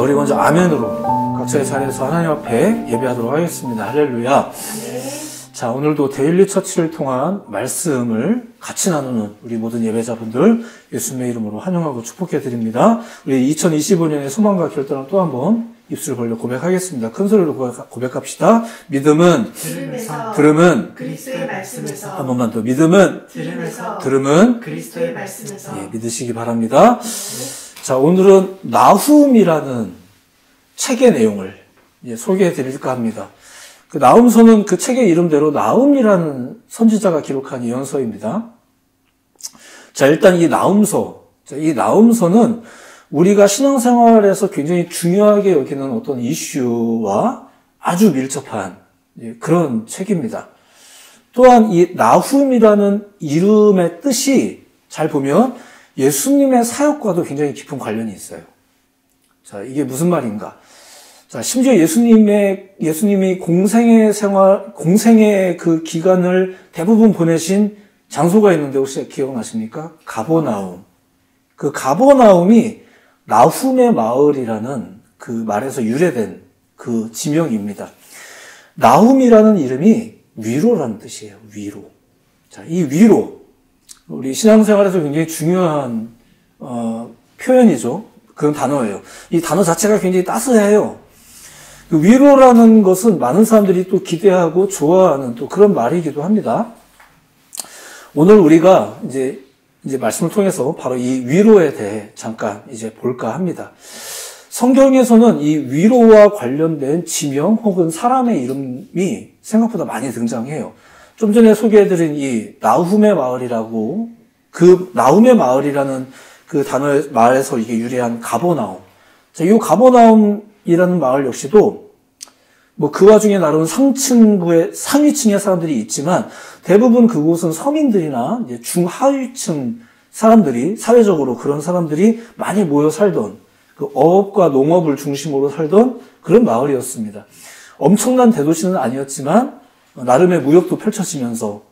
우리 먼저 아멘으로 각자의 자리에서 하나님 앞에 예배하도록 하겠습니다. 할렐루야. 자, 오늘도 데일리 처치를 통한 말씀을 같이 나누는 우리 모든 예배자분들 예수님의 이름으로 환영하고 축복해 드립니다. 우리 2025년의 소망과 결단을 또 한번 입술을 벌려 고백하겠습니다. 큰 소리로 고백합시다. 믿음은 들음은 그리스도의 말씀에서 한 번만 더 믿음은 들음은 그리스도의 말씀에서 예, 믿으시기 바랍니다. 자, 오늘은 나훔이라는 책의 내용을 소개해 드릴까 합니다. 그 나훔서는 그 책의 이름대로 나훔이라는 선지자가 기록한 예언서입니다. 자, 일단 이 나훔서는 우리가 신앙생활에서 굉장히 중요하게 여기는 어떤 이슈와 아주 밀접한 그런 책입니다. 또한 이 나훔이라는 이름의 뜻이 잘 보면 예수님의 사역과도 굉장히 깊은 관련이 있어요. 자, 이게 무슨 말인가? 자, 심지어 예수님이 공생의 그 기간을 대부분 보내신 장소가 있는데 혹시 기억나십니까? 가버나움. 그 가버나움이 나훔의 마을이라는 그 말에서 유래된 그 지명입니다. 나훔이라는 이름이 위로라는 뜻이에요. 위로. 자, 이 위로. 우리 신앙생활에서 굉장히 중요한, 표현이죠. 그런 단어예요. 이 단어 자체가 굉장히 따스해요. 그 위로라는 것은 많은 사람들이 또 기대하고 좋아하는 또 그런 말이기도 합니다. 오늘 우리가 이제 말씀을 통해서 바로 이 위로에 대해 잠깐 이제 볼까 합니다. 성경에서는 이 위로와 관련된 지명 혹은 사람의 이름이 생각보다 많이 등장해요. 좀 전에 소개해드린 이 나훔의 마을이라고, 그 나훔의 마을이라는 그 단어의 말에서 이게 유래한 가버나움. 자, 이 가버나움이라는 마을 역시도 뭐 그 와중에 나름 상위층의 사람들이 있지만 대부분 그곳은 서민들이나 이제 중하위층 사람들이, 사회적으로 그런 사람들이 많이 모여 살던, 그 어업과 농업을 중심으로 살던 그런 마을이었습니다. 엄청난 대도시는 아니었지만 나름의 무역도 펼쳐지면서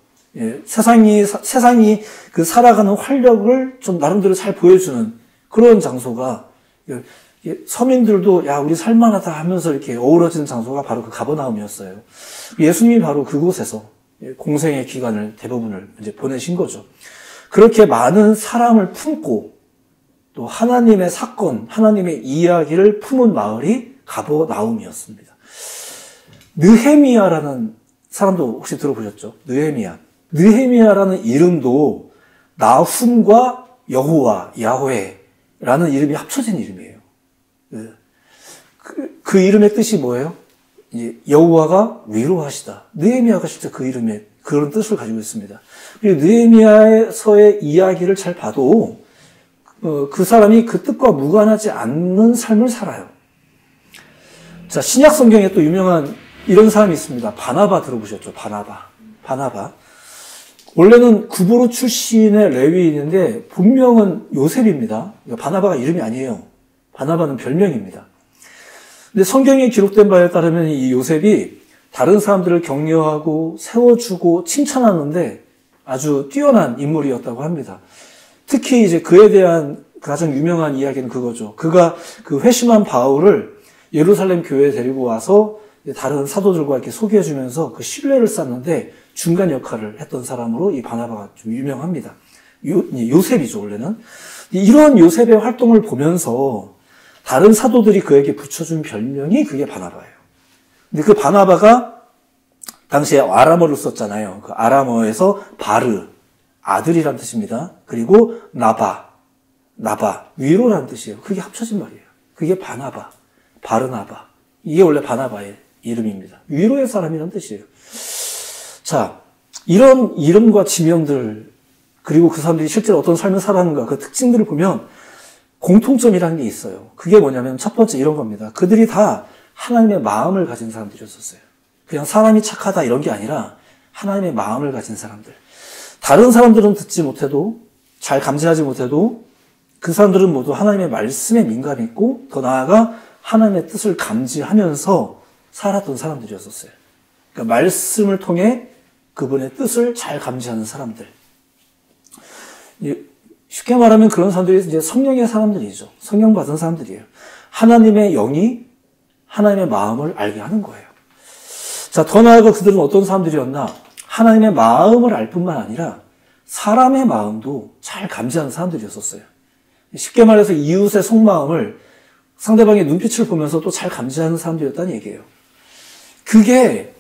세상이 그 살아가는 활력을 좀 나름대로 잘 보여주는 그런 장소가, 서민들도 야, 우리 살만하다 하면서 이렇게 어우러지는 장소가 바로 그 가버나움이었어요. 예수님이 바로 그곳에서 공생의 기간을 대부분을 이제 보내신 거죠. 그렇게 많은 사람을 품고 또 하나님의 사건, 하나님의 이야기를 품은 마을이 가버나움이었습니다. 느헤미야라는 사람도 혹시 들어보셨죠? 느헤미야라는 이름도 나훔과 여호와, 야훼라는 이름이 합쳐진 이름이에요. 그 이름의 뜻이 뭐예요? 이제 여호와가 위로하시다. 느헤미야가 진짜 그 이름의 그런 뜻을 가지고 있습니다. 그리고 느헤미야서의 이야기를 잘 봐도 그 사람이 그 뜻과 무관하지 않는 삶을 살아요. 자, 신약 성경에 또 유명한 이런 사람이 있습니다. 바나바 들어보셨죠? 바나바. 원래는 구브로 출신의 레위인인데 본명은 요셉입니다. 바나바가 이름이 아니에요. 바나바는 별명입니다. 근데 성경에 기록된 바에 따르면 이 요셉이 다른 사람들을 격려하고 세워주고 칭찬하는데 아주 뛰어난 인물이었다고 합니다. 특히 이제 그에 대한 가장 유명한 이야기는 그거죠. 그가 그 회심한 바울을 예루살렘 교회에 데리고 와서 다른 사도들과 이렇게 소개해주면서 그 신뢰를 쌓는데 중간 역할을 했던 사람으로 이 바나바가 좀 유명합니다. 요셉이죠, 원래는. 이런 요셉의 활동을 보면서 다른 사도들이 그에게 붙여준 별명이 그게 바나바예요. 근데 그 바나바가 당시에 아람어를 썼잖아요. 그 아람어에서 바르, 아들이란 뜻입니다. 그리고 나바, 위로라는 뜻이에요. 그게 합쳐진 말이에요. 그게 바나바, 바르나바. 이게 원래 바나바의 이름입니다. 위로의 사람이라는 뜻이에요. 자, 이런 이름과 지명들, 그리고 그 사람들이 실제로 어떤 삶을 살았는가, 그 특징들을 보면 공통점이라는 게 있어요. 그게 뭐냐면 첫 번째 이런 겁니다. 그들이 다 하나님의 마음을 가진 사람들이었었어요. 그냥 사람이 착하다 이런 게 아니라 하나님의 마음을 가진 사람들. 다른 사람들은 듣지 못해도, 잘 감지하지 못해도 그 사람들은 모두 하나님의 말씀에 민감했고 더 나아가 하나님의 뜻을 감지하면서 살았던 사람들이었었어요. 그러니까 말씀을 통해 그분의 뜻을 잘 감지하는 사람들. 쉽게 말하면 그런 사람들이 이제 성령의 사람들이죠. 성령 받은 사람들이에요. 하나님의 영이 하나님의 마음을 알게 하는 거예요. 자, 더 나아가 그들은 어떤 사람들이었나? 하나님의 마음을 알 뿐만 아니라 사람의 마음도 잘 감지하는 사람들이었었어요. 쉽게 말해서 이웃의 속마음을 상대방의 눈빛을 보면서 또 잘 감지하는 사람들이었다는 얘기예요. 그게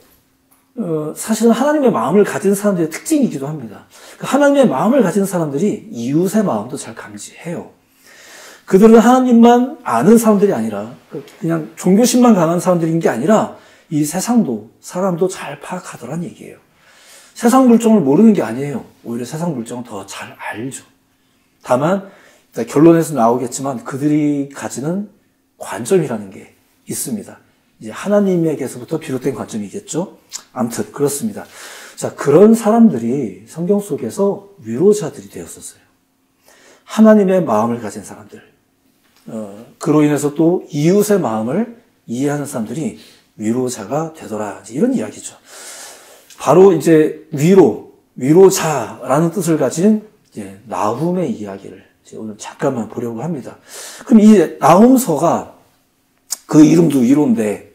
사실은 하나님의 마음을 가진 사람들의 특징이기도 합니다. 하나님의 마음을 가진 사람들이 이웃의 마음도 잘 감지해요. 그들은 하나님만 아는 사람들이 아니라 그냥 종교심만 강한 사람들인 게 아니라 이 세상도 사람도 잘 파악하더란 얘기예요. 세상 물정을 모르는 게 아니에요. 오히려 세상 물정은 더 잘 알죠. 다만 결론에서 나오겠지만 그들이 가지는 관점이라는 게 있습니다. 이제 하나님에게서부터 비롯된 관점이겠죠. 아무튼 그렇습니다. 자, 그런 사람들이 성경 속에서 위로자들이 되었었어요. 하나님의 마음을 가진 사람들, 그로 인해서 또 이웃의 마음을 이해하는 사람들이 위로자가 되더라. 이런 이야기죠. 바로 이제 위로자라는 뜻을 가진 이제 나훔의 이야기를 이제 오늘 잠깐만 보려고 합니다. 그럼 이 나훔서가 그 이름도 위로인데,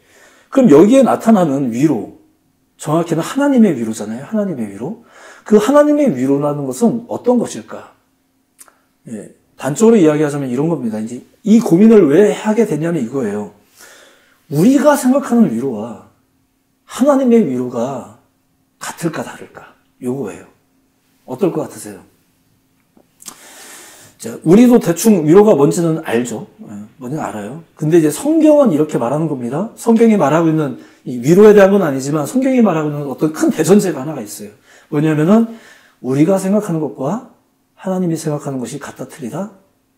그럼 여기에 나타나는 위로, 정확히는 하나님의 위로잖아요. 하나님의 위로. 그 하나님의 위로라는 것은 어떤 것일까? 예, 단적으로 이야기하자면 이런 겁니다. 이제 이 고민을 왜 하게 됐냐면 이거예요. 우리가 생각하는 위로와 하나님의 위로가 같을까 다를까? 요거예요. 어떨 것 같으세요? 자, 우리도 대충 위로가 뭔지는 알죠. 뭔지는 알아요. 근데 이제 성경은 이렇게 말하는 겁니다. 성경이 말하고 있는 이 위로에 대한 건 아니지만 성경이 말하고 있는 어떤 큰 대전제가 하나가 있어요. 뭐냐면은 우리가 생각하는 것과 하나님이 생각하는 것이 같다 틀리다?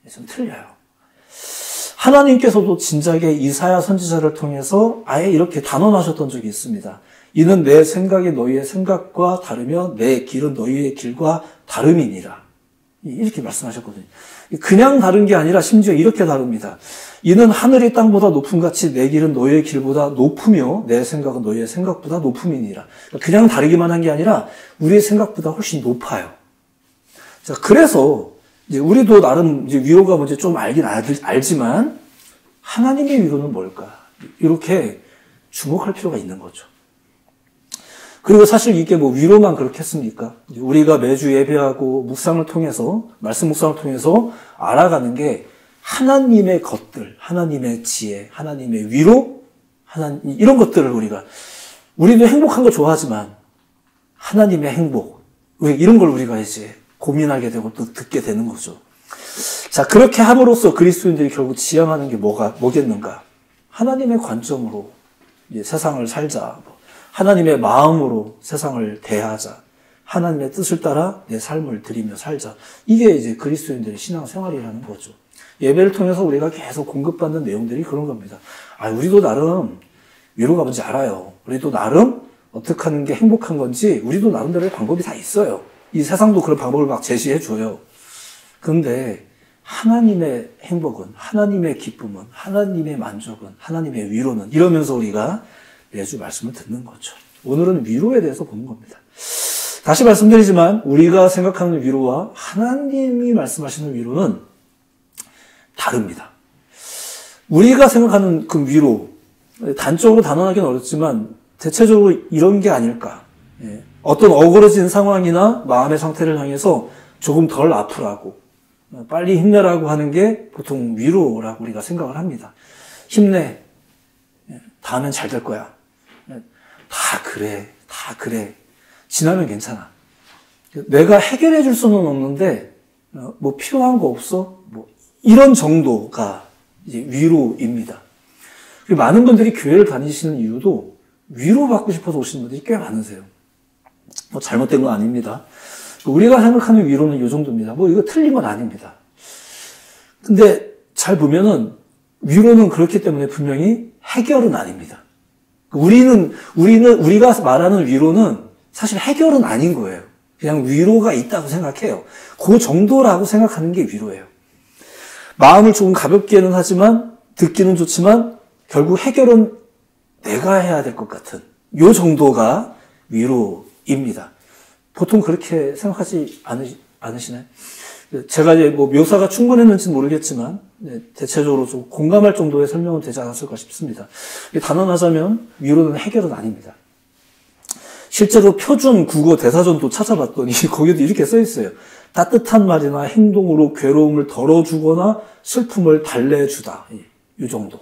좀 틀려요. 하나님께서도 진작에 이사야 선지자를 통해서 아예 이렇게 단언하셨던 적이 있습니다. 이는 내 생각이 너희의 생각과 다르며 내 길은 너희의 길과 다름이니라. 이렇게 말씀하셨거든요. 그냥 다른 게 아니라 심지어 이렇게 다릅니다. 이는 하늘이 땅보다 높음 같이 내 길은 너희의 길보다 높으며 내 생각은 너희의 생각보다 높음이니라. 그냥 다르기만 한 게 아니라 우리의 생각보다 훨씬 높아요. 자, 그래서 이제 우리도 나름 이제 위로가 뭔지 좀 알긴 알지만 하나님의 위로는 뭘까? 이렇게 주목할 필요가 있는 거죠. 그리고 사실 이게 뭐 위로만 그렇겠습니까? 우리가 매주 예배하고 묵상을 통해서, 말씀 묵상을 통해서 알아가는 게 하나님의 것들, 하나님의 지혜, 하나님의 위로, 이런 것들을 우리도 행복한 거 좋아하지만 하나님의 행복, 이런 걸 우리가 이제 고민하게 되고 또 듣게 되는 거죠. 자, 그렇게 함으로써 그리스도인들이 결국 지향하는 게 뭐겠는가? 하나님의 관점으로 이제 세상을 살자. 하나님의 마음으로 세상을 대하자. 하나님의 뜻을 따라 내 삶을 드리며 살자. 이게 이제 그리스도인들의 신앙생활이라는 거죠. 예배를 통해서 우리가 계속 공급받는 내용들이 그런 겁니다. 우리도 나름 위로가 뭔지 알아요. 우리도 나름 어떻게 하는 게 행복한 건지 우리도 나름대로의 방법이 다 있어요. 이 세상도 그런 방법을 막 제시해 줘요. 그런데 하나님의 행복은, 하나님의 기쁨은, 하나님의 만족은, 하나님의 위로는 이러면서 우리가 매주 말씀을 듣는 거죠. 오늘은 위로에 대해서 보는 겁니다. 다시 말씀드리지만 우리가 생각하는 위로와 하나님이 말씀하시는 위로는 다릅니다. 우리가 생각하는 그 위로, 단적으로 단언하기는 어렵지만 대체적으로 이런 게 아닐까. 어떤 어그러진 상황이나 마음의 상태를 향해서 조금 덜 아프라고, 빨리 힘내라고 하는 게 보통 위로라고 우리가 생각을 합니다. 힘내. 다음엔 잘 될 거야. 다 그래. 지나면 괜찮아. 내가 해결해 줄 수는 없는데, 뭐 필요한 거 없어? 뭐, 이런 정도가 이제 위로입니다. 그리고 많은 분들이 교회를 다니시는 이유도 위로받고 싶어서 오시는 분들이 꽤 많으세요. 뭐 잘못된 건 아닙니다. 우리가 생각하는 위로는 이 정도입니다. 뭐 이거 틀린 건 아닙니다. 근데 잘 보면은 위로는 그렇기 때문에 분명히 해결은 아닙니다. 우리가 말하는 위로는 사실 해결은 아닌 거예요. 그냥 위로가 있다고 생각해요. 그 정도라고 생각하는 게 위로예요. 마음을 조금 가볍게는 하지만, 듣기는 좋지만, 결국 해결은 내가 해야 될 것 같은, 요 정도가 위로입니다. 보통 그렇게 생각하지 않으시나요? 제가 이제 뭐 묘사가 충분했는지는 모르겠지만, 대체적으로 좀 공감할 정도의 설명은 되지 않았을까 싶습니다. 단언하자면, 위로는 해결은 아닙니다. 실제로 표준 국어 대사전도 찾아봤더니, 거기도 이렇게 써 있어요. 따뜻한 말이나 행동으로 괴로움을 덜어주거나 슬픔을 달래주다. 이 정도.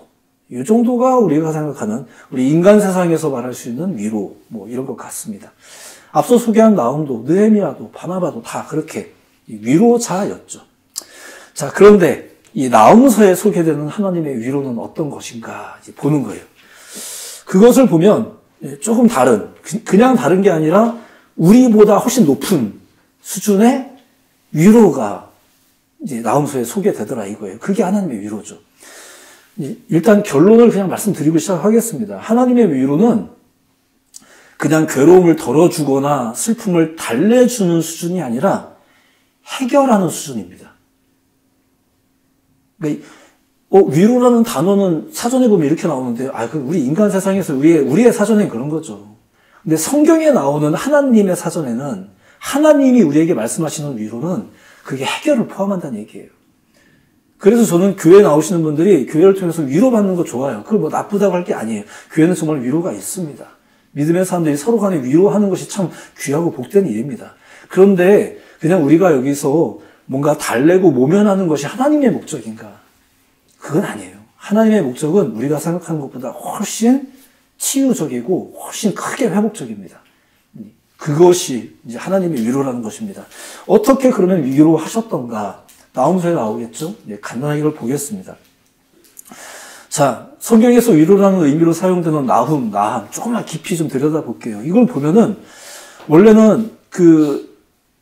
이 정도가 우리가 생각하는, 우리 인간 세상에서 말할 수 있는 위로, 뭐 이런 것 같습니다. 앞서 소개한 나훔도, 느헤미야도, 바나바도 다 그렇게 위로자였죠. 자, 그런데 이 나훔서에 소개되는 하나님의 위로는 어떤 것인가 이제 보는 거예요. 그것을 보면 조금 다른, 그냥 다른 게 아니라 우리보다 훨씬 높은 수준의 위로가 이제 나훔서에 소개되더라 이거예요. 그게 하나님의 위로죠. 일단 결론을 그냥 말씀드리고 시작하겠습니다. 하나님의 위로는 그냥 괴로움을 덜어주거나 슬픔을 달래주는 수준이 아니라 해결하는 수준입니다. 그러니까 위로라는 단어는 사전에 보면 이렇게 나오는데, 우리 인간 세상에서 우리의 사전엔 그런 거죠. 근데 성경에 나오는 하나님의 사전에는 하나님이 우리에게 말씀하시는 위로는 그게 해결을 포함한다는 얘기예요. 그래서 저는 교회에 나오시는 분들이 교회를 통해서 위로받는 거 좋아요. 그걸 뭐 나쁘다고 할 게 아니에요. 교회는 정말 위로가 있습니다. 믿음의 사람들이 서로 간에 위로하는 것이 참 귀하고 복된 일입니다. 그런데 그냥 우리가 여기서 뭔가 달래고 모면하는 것이 하나님의 목적인가? 그건 아니에요. 하나님의 목적은 우리가 생각하는 것보다 훨씬 치유적이고 훨씬 크게 회복적입니다. 그것이 이제 하나님의 위로라는 것입니다. 어떻게 그러면 위로하셨던가? 나훔서에 나오겠죠? 간단하게 이걸 보겠습니다. 자, 성경에서 위로라는 의미로 사용되는 나훔, 조금만 깊이 좀 들여다볼게요. 이걸 보면은, 원래는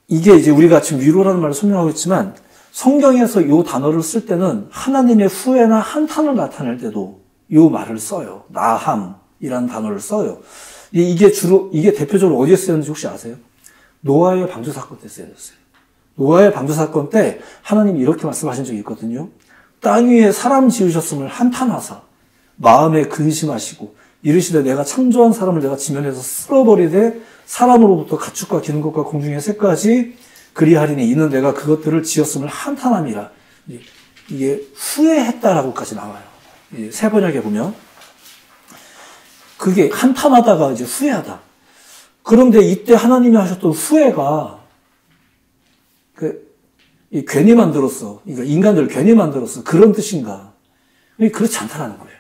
이게 이제 우리가 지금 위로라는 말을 설명하고 있지만, 성경에서 이 단어를 쓸 때는 하나님의 후회나 한탄을 나타낼 때도 이 말을 써요. 나함이라는 단어를 써요. 이게 대표적으로 어디에 쓰였는지 혹시 아세요? 노아의 방주 사건 때 쓰여졌어요. 노아의 방주 사건 때 하나님이 이렇게 말씀하신 적이 있거든요. 땅 위에 사람 지으셨음을 한탄하사 마음에 근심하시고 이르시되 내가 창조한 사람을 내가 지면에서 쓸어버리되 사람으로부터 가축과 기는 것과 공중의 새까지 그리하리니 이는 내가 그것들을 지었음을 한탄함이라. 이게 후회했다라고까지 나와요. 새 번역에 보면 그게 한탄하다가 이제 후회하다. 그런데 이때 하나님이 하셨던 후회가 괜히 만들었어. 그러니까 인간들을 괜히 만들었어. 그런 뜻인가? 그렇지 않다라는 거예요.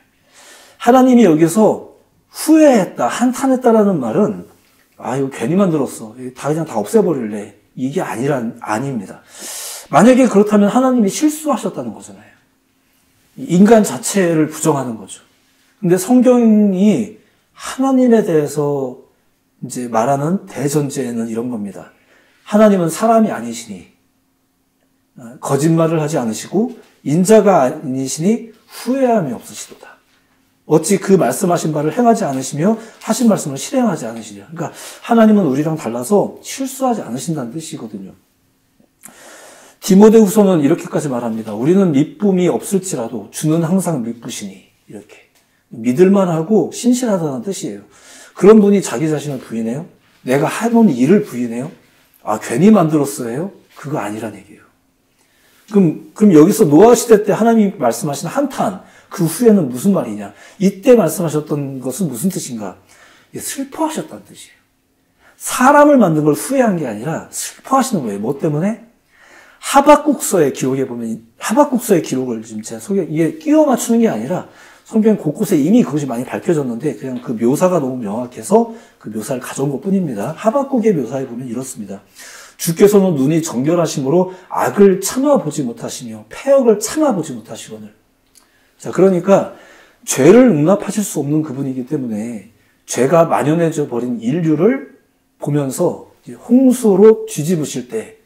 하나님이 여기서 후회했다, 한탄했다라는 말은 이거 괜히 만들었어. 그냥 다 없애버릴래. 이게 아닙니다. 만약에 그렇다면 하나님이 실수하셨다는 거잖아요. 인간 자체를 부정하는 거죠. 근데 성경이 하나님에 대해서 이제 말하는 대전제는 이런 겁니다. 하나님은 사람이 아니시니 거짓말을 하지 않으시고 인자가 아니시니 후회함이 없으시도다. 어찌 그 말씀하신 바를 행하지 않으시며 하신 말씀을 실행하지 않으시냐. 그러니까 하나님은 우리랑 달라서 실수하지 않으신다는 뜻이거든요. 디모데후서는 이렇게까지 말합니다. 우리는 미쁨이 없을지라도 주는 항상 미쁘시니 이렇게 믿을만하고 신실하다는 뜻이에요. 그런 분이 자기 자신을 부인해요? 내가 해놓은 일을 부인해요? 괜히 만들었어요? 그거 아니란 얘기예요. 그럼 여기서 노아 시대 때 하나님이 말씀하신 한탄, 그 후에는 무슨 말이냐? 이때 말씀하셨던 것은 무슨 뜻인가? 슬퍼하셨다는 뜻이에요. 사람을 만든 걸 후회한 게 아니라 슬퍼하시는 거예요. 뭐 때문에? 하박국서의 기록에 보면, 하박국서의 기록을 지금 제가 이게 끼워 맞추는 게 아니라 성경 곳곳에 이미 그것이 많이 밝혀졌는데 그냥 그 묘사가 너무 명확해서 그 묘사를 가져온 것 뿐입니다. 하박국의 묘사에 보면 이렇습니다. 주께서는 눈이 정결하심으로 악을 참아보지 못하시며 패역을 참아보지 못하시거늘. 자, 그러니까 죄를 용납하실 수 없는 그분이기 때문에 죄가 만연해져 버린 인류를 보면서 홍수로 뒤집으실 때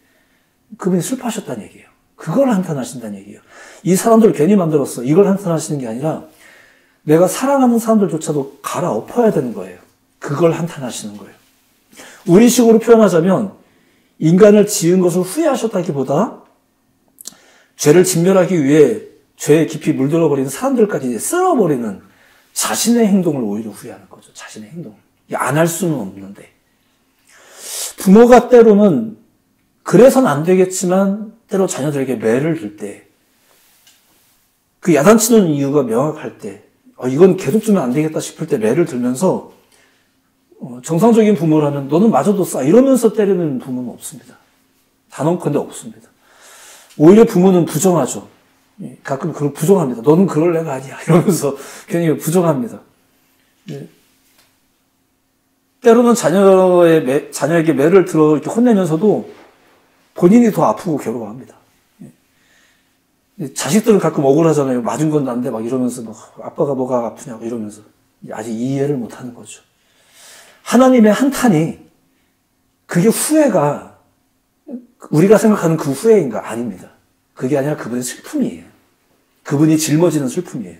그분이 슬퍼하셨다는 얘기예요. 그걸 한탄하신다는 얘기예요. 이 사람들을 괜히 만들었어. 이걸 한탄하시는 게 아니라 내가 사랑하는 사람들조차도 갈아엎어야 되는 거예요. 그걸 한탄하시는 거예요. 우리식으로 표현하자면 인간을 지은 것을 후회하셨다기보다 죄를 진멸하기 위해 죄에 깊이 물들어버리는 사람들까지 쓸어버리는 자신의 행동을 오히려 후회하는 거죠. 자신의 행동을. 안 할 수는 없는데. 부모가 때로는 그래서는 안 되겠지만 때로 자녀들에게 매를 들 때, 그 야단치는 이유가 명확할 때, 이건 계속 주면 안 되겠다 싶을 때 매를 들면서, 정상적인 부모라면 너는 마저도 싸 이러면서 때리는 부모는 없습니다. 단언컨대 없습니다. 오히려 부모는 부정하죠. 가끔 그걸 부정합니다. 너는 그럴 애가 아니야 이러면서 괜히 부정합니다. 때로는 자녀에게 매를 들어 이렇게 혼내면서도 본인이 더 아프고 괴로워합니다. 자식들은 가끔 억울하잖아요. 맞은 건 난데 막 이러면서 막 아빠가 뭐가 아프냐고 이러면서 아직 이해를 못 하는 거죠. 하나님의 한탄이 그게 후회가 우리가 생각하는 그 후회인가? 아닙니다. 그게 아니라 그분의 슬픔이에요. 그분이 짊어지는 슬픔이에요.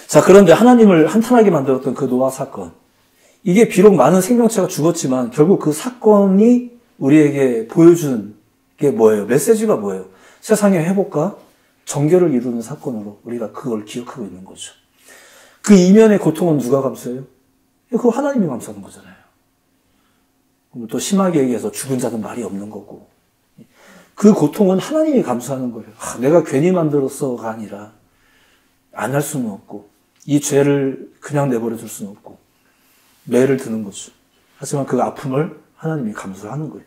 자, 그런데 하나님을 한탄하게 만들었던 그 노아 사건. 이게 비록 많은 생명체가 죽었지만 결국 그 사건이 우리에게 보여주는 게 뭐예요? 메시지가 뭐예요? 세상의 회복과 정결을 이루는 사건으로 우리가 그걸 기억하고 있는 거죠. 그 이면의 고통은 누가 감수해요? 그거 하나님이 감수하는 거잖아요. 또 심하게 얘기해서 죽은 자는 말이 없는 거고. 그 고통은 하나님이 감수하는 거예요. 내가 괜히 만들었어가 아니라 안 할 수는 없고 이 죄를 그냥 내버려 둘 수는 없고 매를 드는 거죠. 하지만 그 아픔을 하나님이 감수하는 거예요.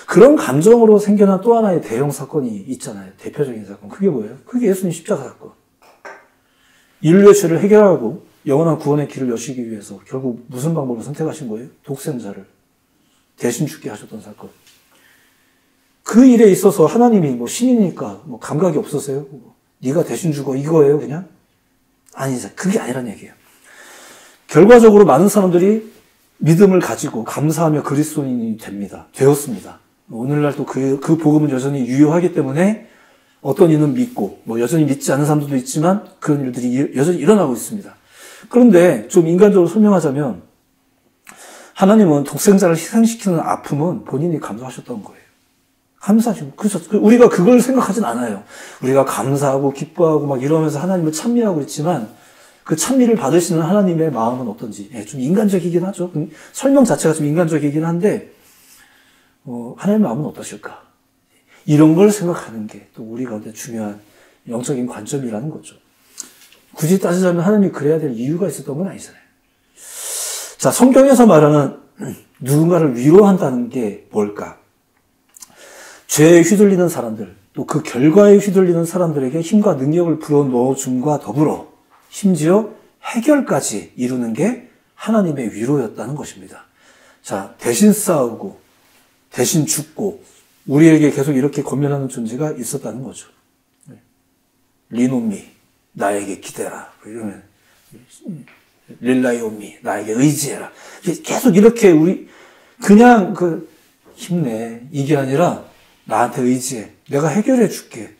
그런 감정으로 생겨난 또 하나의 대형 사건이 있잖아요. 대표적인 사건. 그게 뭐예요? 그게 예수님 십자가 사건. 인류의 죄를 해결하고 영원한 구원의 길을 여시기 위해서 결국 무슨 방법을 선택하신 거예요? 독생자를 대신 죽게 하셨던 사건. 그 일에 있어서 하나님이 뭐 신이니까 뭐 감각이 없으세요? 네가 대신 죽어 이거예요 그냥? 아니죠. 그게 아니란 얘기예요. 결과적으로 많은 사람들이 믿음을 가지고 감사하며 그리스도인이 됩니다. 되었습니다. 오늘날 또 그 복음은 여전히 유효하기 때문에 어떤 이는 믿고 뭐 여전히 믿지 않는 사람들도 있지만 그런 일들이 여전히 일어나고 있습니다. 그런데 좀 인간적으로 설명하자면 하나님은 독생자를 희생시키는 아픔은 본인이 감수하셨던 거예요. 감사하시고 그렇죠. 우리가 그걸 생각하진 않아요. 우리가 감사하고 기뻐하고 막 이러면서 하나님을 찬미하고 있지만 그 찬미를 받으시는 하나님의 마음은 어떤지 좀 인간적이긴 하죠. 설명 자체가 좀 인간적이긴 한데 하나님의 마음은 어떠실까? 이런 걸 생각하는 게 또 우리 가운데 중요한 영적인 관점이라는 거죠. 굳이 따지자면 하나님이 그래야 될 이유가 있었던 건 아니잖아요. 자, 성경에서 말하는 누군가를 위로한다는 게 뭘까? 죄에 휘둘리는 사람들, 또 그 결과에 휘둘리는 사람들에게 힘과 능력을 불어넣어줌과 더불어 심지어 해결까지 이루는 게 하나님의 위로였다는 것입니다. 자, 대신 싸우고 대신 죽고 우리에게 계속 이렇게 권면하는 존재가 있었다는 거죠. 리노미, 나에게 기대라. 이러면 릴라이오미, 나에게 의지해라. 계속 이렇게 우리 그냥 힘내 이게 아니라 나한테 의지해. 내가 해결해 줄게.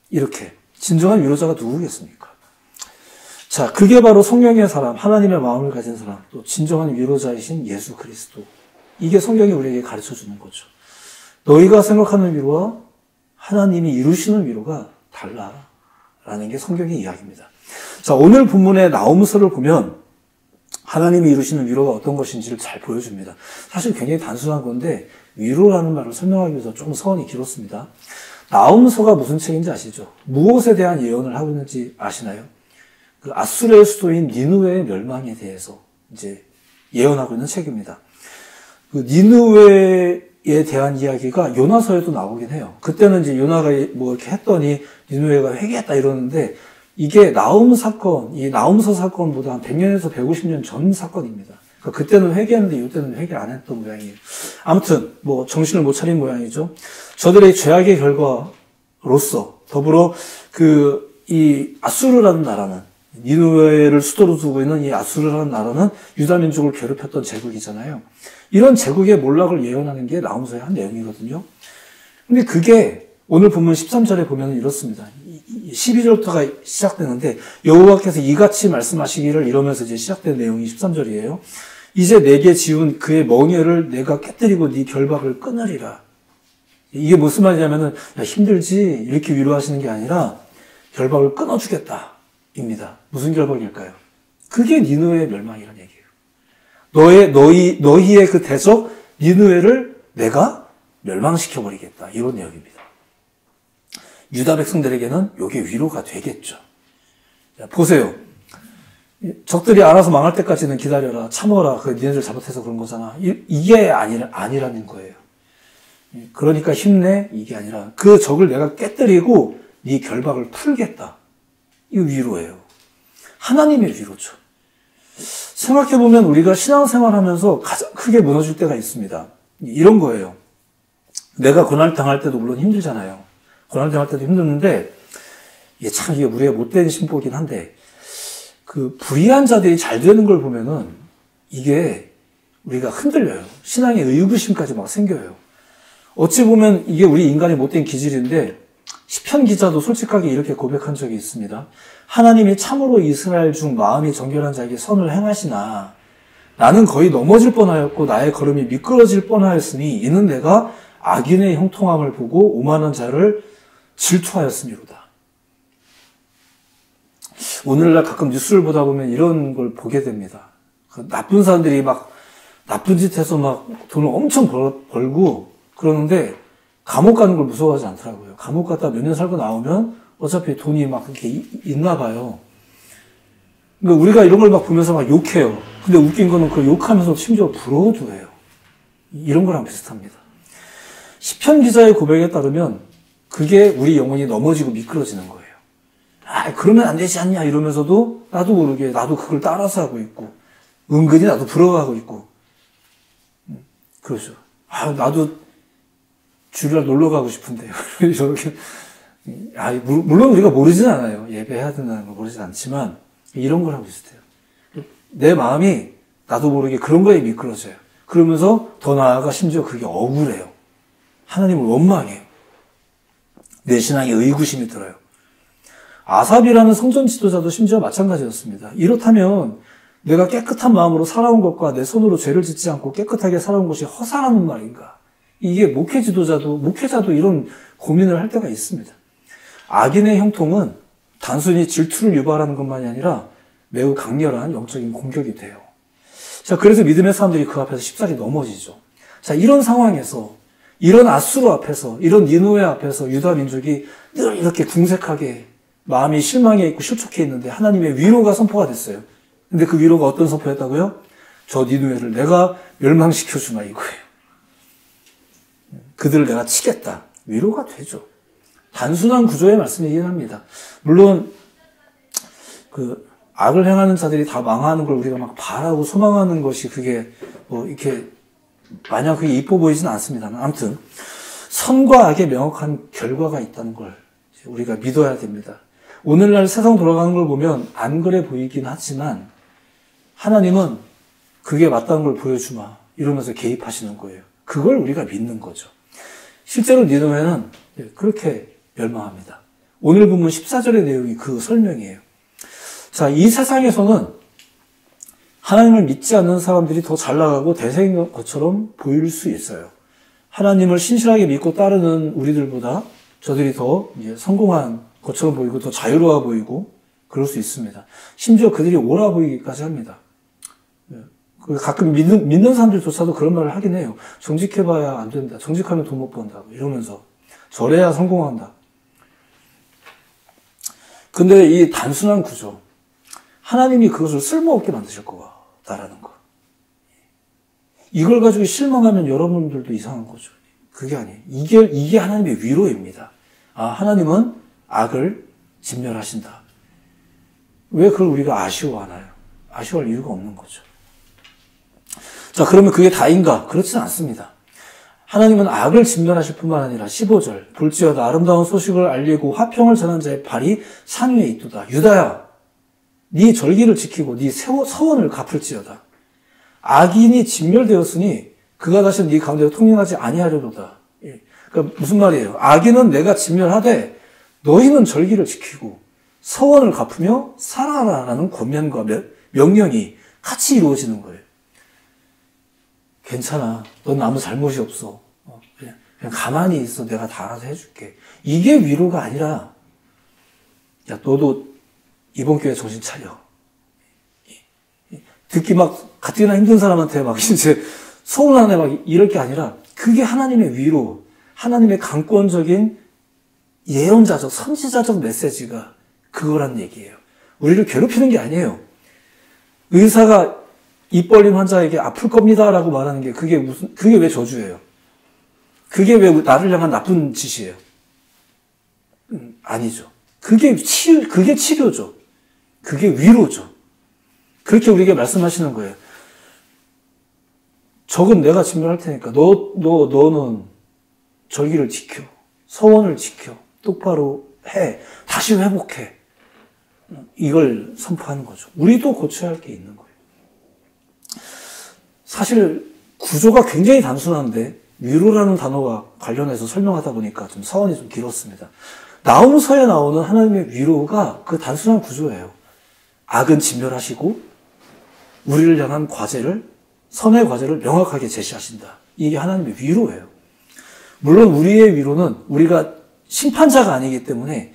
이렇게 진정한 위로자가 누구겠습니까? 자, 그게 바로 성령의 사람, 하나님의 마음을 가진 사람, 또 진정한 위로자이신 예수 그리스도. 이게 성경이 우리에게 가르쳐 주는 거죠. 너희가 생각하는 위로와 하나님이 이루시는 위로가 달라. 라는 게 성경의 이야기입니다. 자, 오늘 본문의 나홈서를 보면 하나님이 이루시는 위로가 어떤 것인지를 잘 보여줍니다. 사실 굉장히 단순한 건데 위로라는 말을 설명하기 위해서 조금 서원이 길었습니다. 나홈서가 무슨 책인지 아시죠? 무엇에 대한 예언을 하고 있는지 아시나요? 그 아수르의 수도인 니느웨의 멸망에 대해서 이제 예언하고 있는 책입니다. 그 니느웨에 대한 이야기가 요나서에도 나오긴 해요. 그때는 이제 요나가 뭐 이렇게 했더니 니느웨가 회개했다 이러는데 이게 나홈 사건, 이 나홈서 사건보다 한 100년에서 150년 전 사건입니다. 그러니까 그때는 회개했는데 이때는 회개 안 했던 모양이에요. 아무튼 뭐 정신을 못 차린 모양이죠. 저들의 죄악의 결과로서 더불어 이 아수르라는 나라는 니느웨를 수도로 두고 있는 이 아수르라는 나라는 유다 민족을 괴롭혔던 제국이잖아요. 이런 제국의 몰락을 예언하는 게 나홈서의 한 내용이거든요. 근데 그게 오늘 본문 13절에 보면 이렇습니다. 12절부터가 시작되는데 여호와께서 이같이 말씀하시기를 이러면서 이제 시작된 내용이 13절이에요. 이제 내게 지운 그의 멍에를 내가 깨뜨리고 네 결박을 끊으리라. 이게 무슨 말이냐면은 야, 힘들지 이렇게 위로하시는 게 아니라 결박을 끊어주겠다 입니다. 무슨 결박일까요? 그게 니느웨의 멸망이라는 얘기예요. 너희의 그 대적 니느웨를 내가 멸망시켜버리겠다. 이런 내용입니다. 유다 백성들에게는 이게 위로가 되겠죠. 자, 보세요. 적들이 알아서 망할 때까지는 기다려라. 참어라. 니네들 잘못해서 그런 거잖아. 이게 아니라는 거예요. 그러니까 힘내. 이게 아니라 그 적을 내가 깨뜨리고 네 결박을 풀겠다. 이 위로예요. 하나님의 위로죠. 생각해보면 우리가 신앙생활하면서 가장 크게 무너질 때가 있습니다. 이런 거예요. 내가 고난을 당할 때도 물론 힘들잖아요. 고난을 당할 때도 힘드는데 이게 참 이게 우리의 못된 심보긴 한데 그 불의한 자들이 잘 되는 걸 보면은 이게 우리가 흔들려요. 신앙의 의구심까지 막 생겨요. 어찌 보면 이게 우리 인간의 못된 기질인데 시편 기자도 솔직하게 이렇게 고백한 적이 있습니다. 하나님이 참으로 이스라엘 중 마음이 정결한 자에게 선을 행하시나 나는 거의 넘어질 뻔하였고 나의 걸음이 미끄러질 뻔하였으니 이는 내가 악인의 형통함을 보고 오만한 자를 질투하였음이로다. 오늘날 가끔 뉴스를 보다 보면 이런 걸 보게 됩니다. 나쁜 사람들이 막 나쁜 짓 해서 막 돈을 엄청 벌고 그러는데 감옥 가는 걸 무서워하지 않더라고요. 감옥 갔다 몇 년 살고 나오면 어차피 돈이 막 이렇게 있나 봐요. 그러니까 우리가 이런 걸 막 보면서 막 욕해요. 근데 웃긴 거는 그 욕하면서 심지어 부러워도 해요. 이런 거랑 비슷합니다. 시편 기자의 고백에 따르면 그게 우리 영혼이 넘어지고 미끄러지는 거예요. 아, 그러면 안 되지 않냐 이러면서도 나도 모르게 나도 그걸 따라서 하고 있고 은근히 나도 부러워하고 있고 그러죠. 아, 나도 주일날 놀러 가고 싶은데요. 저렇게 물론 우리가 모르진 않아요. 예배해야 된다는 걸 모르진 않지만 이런 거랑 비슷해요. 내 마음이 나도 모르게 그런 거에 미끄러져요. 그러면서 더 나아가 심지어 그게 억울해요. 하나님을 원망해요. 내 신앙에 의구심이 들어요. 아삽이라는 성전 지도자도 심지어 마찬가지였습니다. 이렇다면 내가 깨끗한 마음으로 살아온 것과 내 손으로 죄를 짓지 않고 깨끗하게 살아온 것이 허사라는 말인가? 이게 목회자도 이런 고민을 할 때가 있습니다. 악인의 형통은 단순히 질투를 유발하는 것만이 아니라 매우 강렬한 영적인 공격이 돼요. 자, 그래서 믿음의 사람들이 그 앞에서 쉽사리 넘어지죠. 자, 이런 상황에서, 이런 아수르 앞에서, 이런 니느웨 앞에서 유다 민족이 늘 이렇게 궁색하게 마음이 실망해 있고 실족해 있는데 하나님의 위로가 선포가 됐어요. 근데 그 위로가 어떤 선포였다고요? 저 니느웨를 내가 멸망시켜주마 이거예요. 그들을 내가 치겠다. 위로가 되죠. 단순한 구조의 말씀이긴 합니다. 물론 그 악을 행하는 자들이 다 망하는 걸 우리가 막 바라고 소망하는 것이 그게 뭐 이렇게 마냥 그게 이뻐 보이지는 않습니다만 아무튼 선과 악의 명확한 결과가 있다는 걸 우리가 믿어야 됩니다. 오늘날 세상 돌아가는 걸 보면 안 그래 보이긴 하지만 하나님은 그게 맞다는 걸 보여주마 이러면서 개입하시는 거예요. 그걸 우리가 믿는 거죠. 실제로 니느웨는 그렇게 멸망합니다. 오늘 본문 14절의 내용이 그 설명이에요. 자, 이 세상에서는 하나님을 믿지 않는 사람들이 더 잘 나가고 대세인 것처럼 보일 수 있어요. 하나님을 신실하게 믿고 따르는 우리들보다 저들이 더 성공한 것처럼 보이고 더 자유로워 보이고 그럴 수 있습니다. 심지어 그들이 옳아 보이기까지 합니다. 가끔 믿는 사람들조차도 그런 말을 하긴 해요. 정직해봐야 안 된다. 정직하면 돈 못 번다고 이러면서 저래야 성공한다. 근데 이 단순한 구조, 하나님이 그것을 쓸모없게 만드실 거다라는 거. 이걸 가지고 실망하면 여러분들도 이상한 거죠. 그게 아니에요. 이게 하나님의 위로입니다. 아, 하나님은 악을 진멸하신다. 왜 그걸 우리가 아쉬워하나요? 아쉬워할 이유가 없는 거죠. 자, 그러면 그게 다인가? 그렇지는 않습니다. 하나님은 악을 진멸하실 뿐만 아니라 15절 볼지어다 아름다운 소식을 알리고 화평을 전한 자의 발이 산 위에 있도다. 유다야, 네 절기를 지키고 네 서원을 갚을지어다. 악인이 진멸되었으니 그가 다시 네 가운데로 통행하지 아니하려도다. 그러니까 무슨 말이에요? 악인은 내가 진멸하되 너희는 절기를 지키고 서원을 갚으며 살아라라는 권면과 명령이 같이 이루어지는 거예요. 괜찮아. 넌 아무 잘못이 없어. 그냥 가만히 있어. 내가 다 알아서 해줄게. 이게 위로가 아니라, 야, 너도 이번 기회에 정신 차려. 듣기 막, 가뜩이나 힘든 사람한테 막, 이제, 서운하네, 막, 이럴 게 아니라, 그게 하나님의 위로, 하나님의 강권적인 예언자적, 선지자적 메시지가 그거란 얘기예요. 우리를 괴롭히는 게 아니에요. 의사가 입 벌린 환자에게 아플 겁니다라고 말하는 게 그게 왜 저주예요? 그게 왜 나를 향한 나쁜 짓이에요? 아니죠. 그게 치료죠. 그게 위로죠. 그렇게 우리에게 말씀하시는 거예요. 적은 내가 진멸할 테니까 너는 절기를 지켜. 서원을 지켜. 똑바로 해. 다시 회복해. 이걸 선포하는 거죠. 우리도 고쳐야 할 게 있는 거예요. 사실 구조가 굉장히 단순한데 위로라는 단어와 관련해서 설명하다 보니까 좀 서원이 좀 길었습니다. 나홈서에 나오는 하나님의 위로가 그 단순한 구조예요. 악은 진멸하시고 우리를 향한 선의 과제를 명확하게 제시하신다. 이게 하나님의 위로예요. 물론 우리의 위로는 우리가 심판자가 아니기 때문에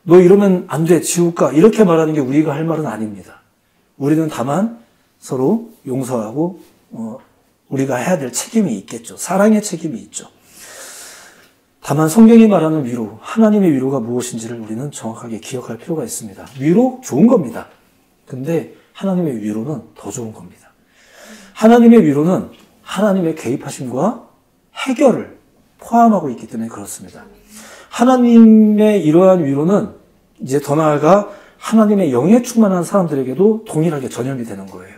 너 이러면 안 돼, 지옥 가 이렇게 말하는 게 우리가 할 말은 아닙니다. 우리는 다만 서로 용서하고 우리가 해야 될 책임이 있겠죠. 사랑의 책임이 있죠. 다만 성경이 말하는 위로, 하나님의 위로가 무엇인지를 우리는 정확하게 기억할 필요가 있습니다. 위로 좋은 겁니다. 근데 하나님의 위로는 더 좋은 겁니다. 하나님의 위로는 하나님의 개입하심과 해결을 포함하고 있기 때문에 그렇습니다. 하나님의 이러한 위로는 이제 더 나아가 하나님의 영에 충만한 사람들에게도 동일하게 전염이 되는 거예요.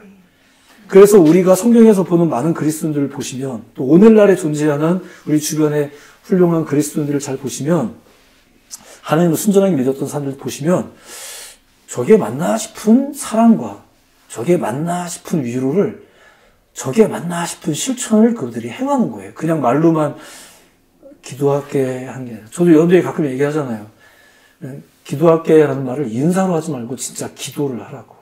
그래서 우리가 성경에서 보는 많은 그리스도인들을 보시면 또 오늘날에 존재하는 우리 주변의 훌륭한 그리스도인들을 잘 보시면 하나님을 순전하게 믿었던 사람들 보시면 저게 맞나 싶은 사랑과 저게 맞나 싶은 위로를 저게 맞나 싶은 실천을 그들이 행하는 거예요. 그냥 말로만 기도할게 한 게. 저도 여러분들이 가끔 얘기하잖아요. 기도할게 라는 말을 인사로 하지 말고 진짜 기도를 하라고.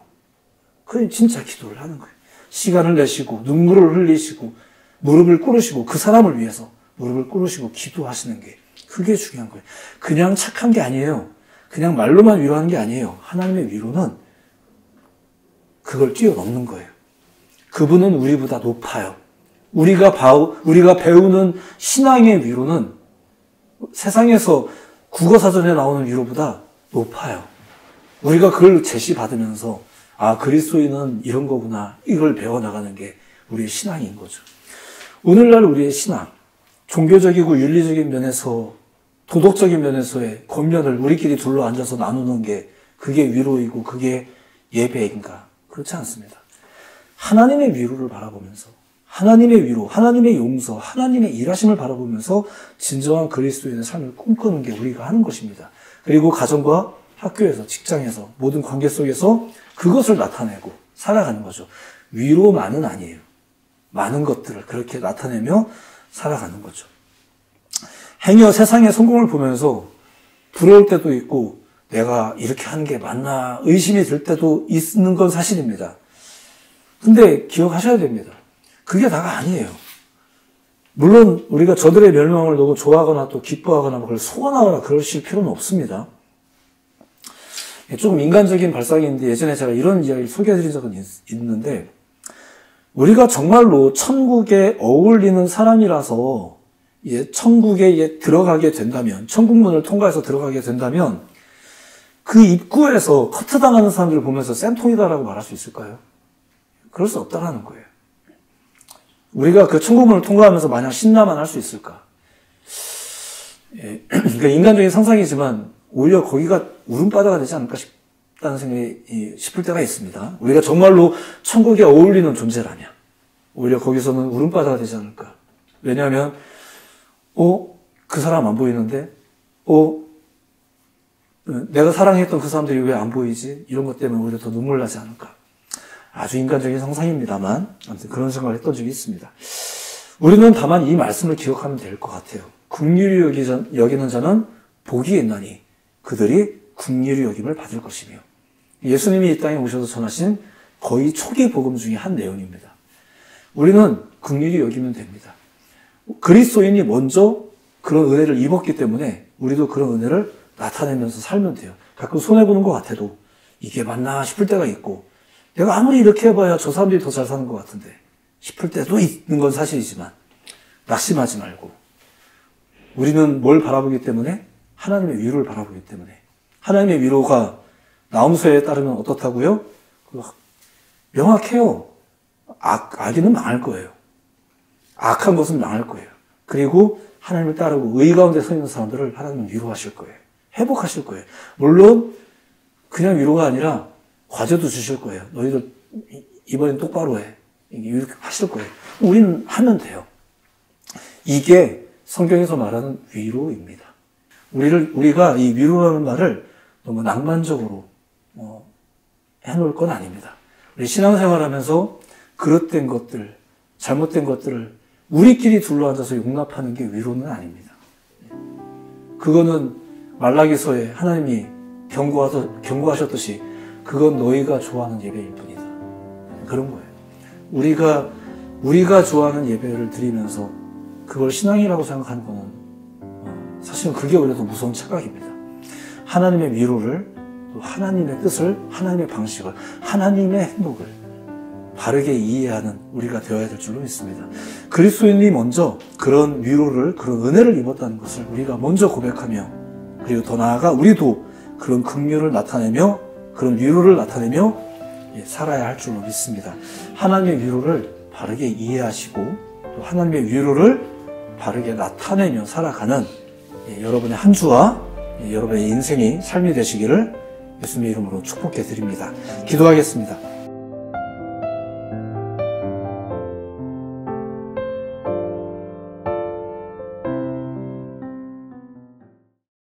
그냥 진짜 기도를 하는 거예요. 시간을 내시고 눈물을 흘리시고 무릎을 꿇으시고 그 사람을 위해서 무릎을 꿇으시고 기도하시는 게 그게 중요한 거예요. 그냥 착한 게 아니에요. 그냥 말로만 위로하는 게 아니에요. 하나님의 위로는 그걸 뛰어넘는 거예요. 그분은 우리보다 높아요. 우리가 배우는 신앙의 위로는 세상에서 국어사전에 나오는 위로보다 높아요. 우리가 그걸 제시받으면서 그리스도인은 이런 거구나. 이걸 배워나가는 게 우리의 신앙인 거죠. 오늘날 우리의 신앙, 종교적이고 윤리적인 면에서, 도덕적인 면에서의 권면을 우리끼리 둘러 앉아서 나누는 게 그게 위로이고 그게 예배인가? 그렇지 않습니다. 하나님의 위로를 바라보면서 하나님의 위로, 하나님의 용서, 하나님의 일하심을 바라보면서 진정한 그리스도인의 삶을 꿈꾸는 게 우리가 하는 것입니다. 그리고 가정과 학교에서, 직장에서, 모든 관계 속에서 그것을 나타내고 살아가는 거죠. 위로만은 아니에요. 많은 것들을 그렇게 나타내며 살아가는 거죠. 행여 세상의 성공을 보면서 부러울 때도 있고 내가 이렇게 하는 게 맞나 의심이 들 때도 있는 건 사실입니다. 근데 기억하셔야 됩니다. 그게 다가 아니에요. 물론 우리가 저들의 멸망을 너무 좋아하거나 또 기뻐하거나 그걸 소원하거나 그러실 필요는 없습니다. 조금 인간적인 발상인데 예전에 제가 이런 이야기를 소개해드린 적은 있는데 우리가 정말로 천국에 어울리는 사람이라서 천국에 들어가게 된다면 천국문을 통과해서 들어가게 된다면 그 입구에서 커트당하는 사람들을 보면서 쌤통이다라고 말할 수 있을까요? 그럴 수 없다라는 거예요. 우리가 그 천국문을 통과하면서 마냥 신나만 할 수 있을까? 그러니까 인간적인 상상이지만 오히려 거기가 울음바다가 되지 않을까 싶다는 생각이 싶을 때가 있습니다. 우리가 정말로 천국에 어울리는 존재라면 오히려 거기서는 울음바다가 되지 않을까? 왜냐하면 그 사람 안 보이는데 내가 사랑했던 그 사람들이 왜 안 보이지? 이런 것 때문에 오히려 더 눈물 나지 않을까? 아주 인간적인 상상입니다만 아무튼 그런 생각을 했던 적이 있습니다. 우리는 다만 이 말씀을 기억하면 될 것 같아요. 긍휼히 여기는 자는 복이 있나니 그들이 긍휼히 여김을 받을 것이며 예수님이 이 땅에 오셔서 전하신 거의 초기 복음 중에 한 내용입니다. 우리는 긍휼히 여기면 됩니다. 그리스도인이 먼저 그런 은혜를 입었기 때문에 우리도 그런 은혜를 나타내면서 살면 돼요. 가끔 손해보는 것 같아도 이게 맞나 싶을 때가 있고 내가 아무리 이렇게 해봐야 저 사람들이 더 잘 사는 것 같은데 싶을 때도 있는 건 사실이지만 낙심하지 말고. 우리는 뭘 바라보기 때문에? 하나님의 위로를 바라보기 때문에. 하나님의 위로가 나움서에 따르면 어떻다고요? 명확해요. 악인은 망할 거예요. 악한 것은 망할 거예요. 그리고 하나님을 따르고 의 가운데 서 있는 사람들을 하나님은 위로하실 거예요. 회복하실 거예요. 물론 그냥 위로가 아니라 과제도 주실 거예요. 너희들 이번엔 똑바로 해. 이렇게 하실 거예요. 우리는 하면 돼요. 이게 성경에서 말하는 위로입니다. 우리가 이 위로라는 말을 너무 낭만적으로 해놓을 건 아닙니다. 우리 신앙생활하면서 그릇된 것들, 잘못된 것들을 우리끼리 둘러앉아서 용납하는 게 위로는 아닙니다. 그거는 말라기서에 하나님이 경고하셨듯이 그건 너희가 좋아하는 예배일 뿐이다. 그런 거예요. 우리가 좋아하는 예배를 드리면서 그걸 신앙이라고 생각하는 거는 사실은 그게 오히려 더 무서운 착각입니다. 하나님의 위로를, 또 하나님의 뜻을, 하나님의 방식을, 하나님의 행복을 바르게 이해하는 우리가 되어야 될 줄로 믿습니다. 그리스도인이 먼저 그런 위로를, 그런 은혜를 입었다는 것을 우리가 먼저 고백하며, 그리고 더 나아가 우리도 그런 긍휼을 나타내며 그런 위로를 나타내며 살아야 할 줄로 믿습니다. 하나님의 위로를 바르게 이해하시고 또 하나님의 위로를 바르게 나타내며 살아가는 여러분의 한 주와 여러분의 인생이 삶이 되시기를 예수님의 이름으로 축복해 드립니다. 기도하겠습니다.